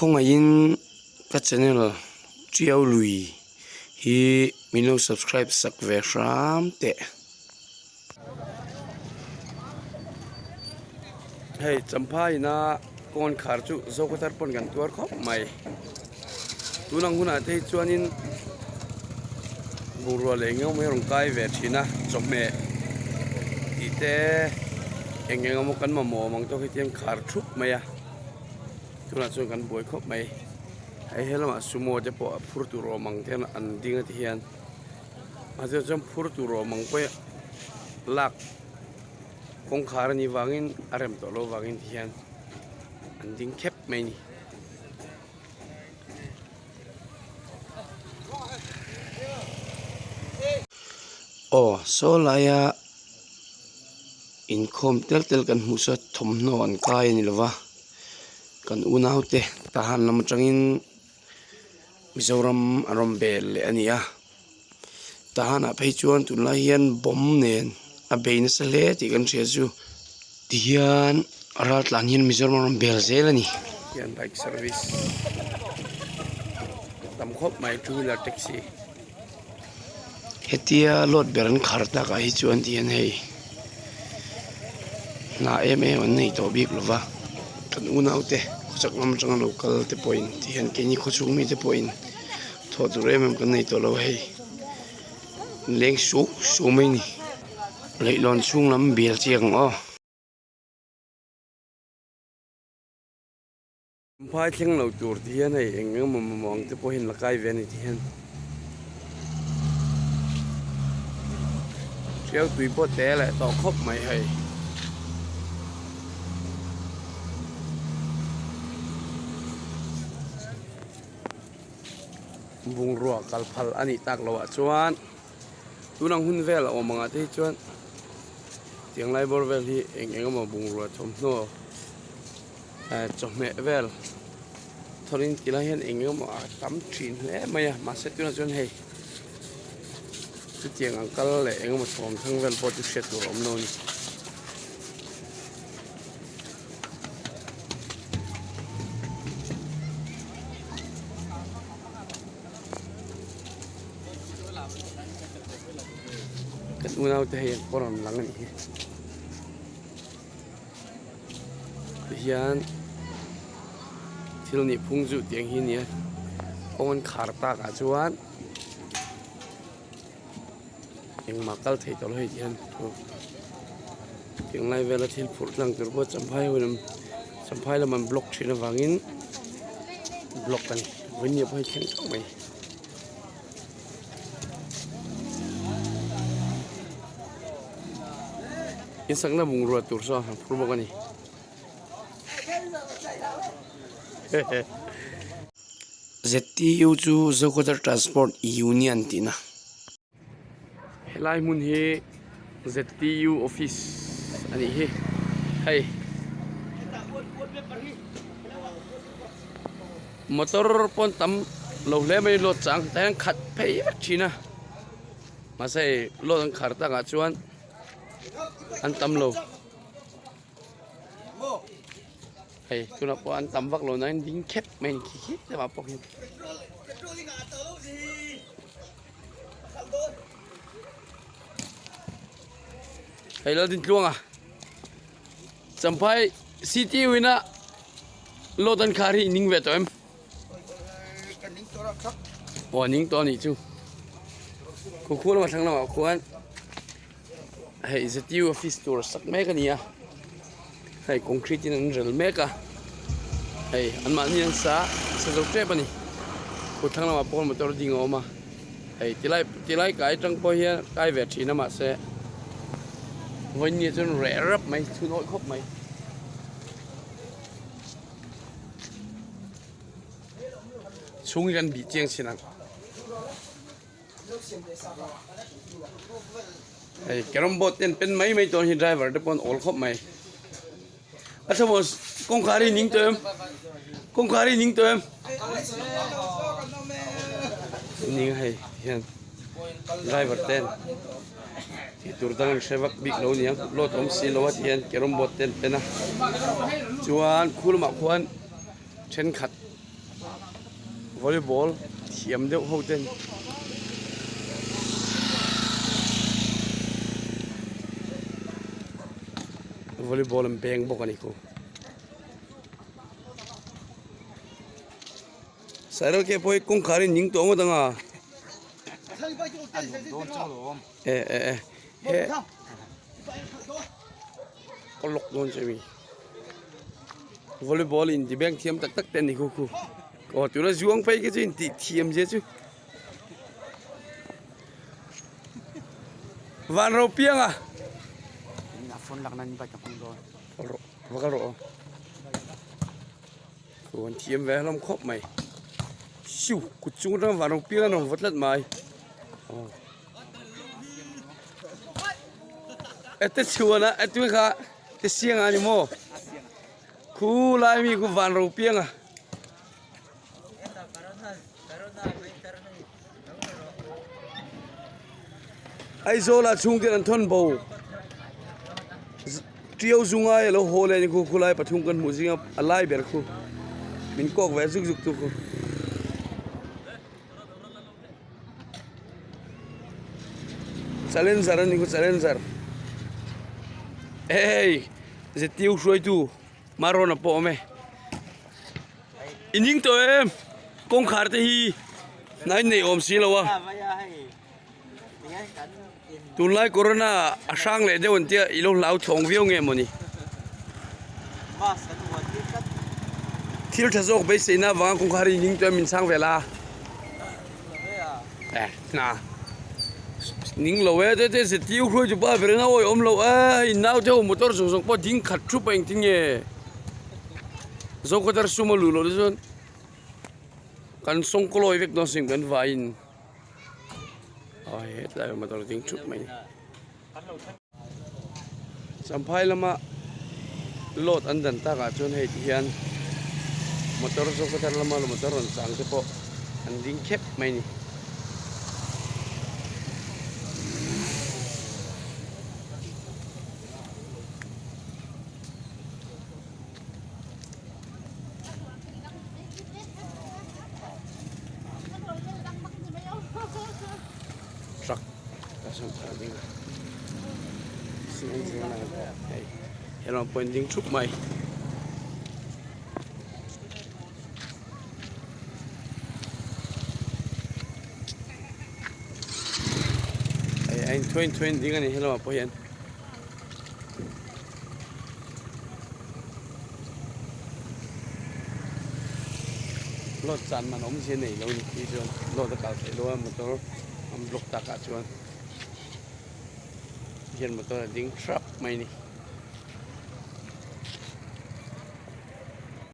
không ai in các channel chiếu lùi hi mình luôn subscribe sắc về ram tệ hey champai na con khar chu zo ko tar pon gan tuar khop mai tu nang huna te chuanin buru le ngau mai rong kai ve thina chome ti te engeng mo kan ma mo mang to ki tiang khar thup mai a tu na chu kan boi khop mai ai helama sumo te po phur tu ro mang ten an ding ti hian a je jam phur tu ro mang pe lak kong khar ni wangin arem to lo wangin hian an ding khep mai ni so laya income tel kan musa thomno an kai ni lova kan unaute tahan lam tangin Mizoram arom bel le ania tahan a pheichuan tunla hian bom nen a bein sale ti kan thia chu tian aral tlan hian Mizoram arom bel zel ani hian bike service tam khop mai two wheeler taxi hetia lot beran kharta ka hi chuan tian hei na em an nei to bik lova kan unaute chak lam chang local te point hian ke ni khochung mi te point tho tu rem kan nei to lo hei leng su mai ni leilon chung lam bel chiang o phai thing lo tur hian hei engam mong te po hin la kai ve ni hian treo tui po te le to khop mai hei bung ruwa kalphal ani tak lawa chuan tunang hun vel o manga te chuan tiang lai bor vel hi eng ma bung ruwa thomno chome vel thorin tila hian eng ma tam thin le maya ma se tuna chuan hei chu tiang angkal le eng ma thom thang vel po chu set tur om no ni unau te hian poron lang ani hian thil ni phungju tiang hi ni kon khar ta ka chuan eng makal thei tol hei hian tiang lai vela thil phur tlang tur bo champhai lam block thina wangin block kan wini phai theng thau mai insang na bung ruwa tur so purbo kani ZTU chu Zokotar Transport Union tina helai mun hi ZTU office ani hi hey motor pon tam lo le mai lo chang tang khat phei china ma sai lo ang kharta ga chuan an tam lo hey tuna po an tam vak lo na ding khep men ki te ma pok hey lo din tluang a champai city wina lo dan khari ning ve to em ning to ni chu ko khul ma thang na ma khuan hey ZTU office tour sak me ka nia hey concrete in rel me ka hey an ma nian sa zo tre pani ko thang na ma pol motor ding o ma hey tilai kai tang po hian kai ve thina ma se voin ni chun re rap mai thu noi khop mai chung gan bi chiang sinan hey kerom bot ten pen mai ton hi driver te pon ol khop mai asamos kong khari ning to em ning hai hian driver ten ti tur dang shevak big lo niang lo tom si lo wat hian kerom bot ten pena chuan khul ma khuan then khat volleyball thiam deuh ho ten volleyball em beng bok ani ko saral ke poi kong khari ning to ngo danga he kolok don chemi volleyball in di beng thiam tak tak ten ni ku ko tu na zuang pai ke chin ti thiam je chu van ro piang à phun lạc nên bạch không rồi ro va ro còn thiam ve lom khop mày siu ku chung ra van ro piang nó vật lật mày ete chua na ete kha te siang ani mo khu lai mi ku van ro piang à ai zo la chung ten an thon bo triêu zunga lo hole ni khu khulai pathum kan mu zinga alai ber khu min kok ve zuk zuk tu khu challenger ni khu challenger hey ze tiu shuai tu maro na po me ining to em kong khar te hi nai nei om si lawa tun lai corona asang le deun tia ilo lau thong viau nge moni thil tha jok be se na wang kong khari ning to min sang vela na ning lo we te se tiu khroi ju ba ber nga oi om lo ai nau te motor song song po ding khat thu peng ting ye zo ko dar sumo lu lo zon kan song ko loi vek no sing kan vain ai hết lại mà tôi tiếng chút mày sampai lama lot an dan ta ka chon he hian motor so ko tar lama motor ron sang te po an ding khep mai ni rak ta sam ta ding sin sin na hey hello point ding chuk mai ai twin ding ani hello po yan lót sàn mà nóng trên này lâu đi chưa lót tất cả phải lót motor lục tất cả chưa hiện motor là dính trap mày này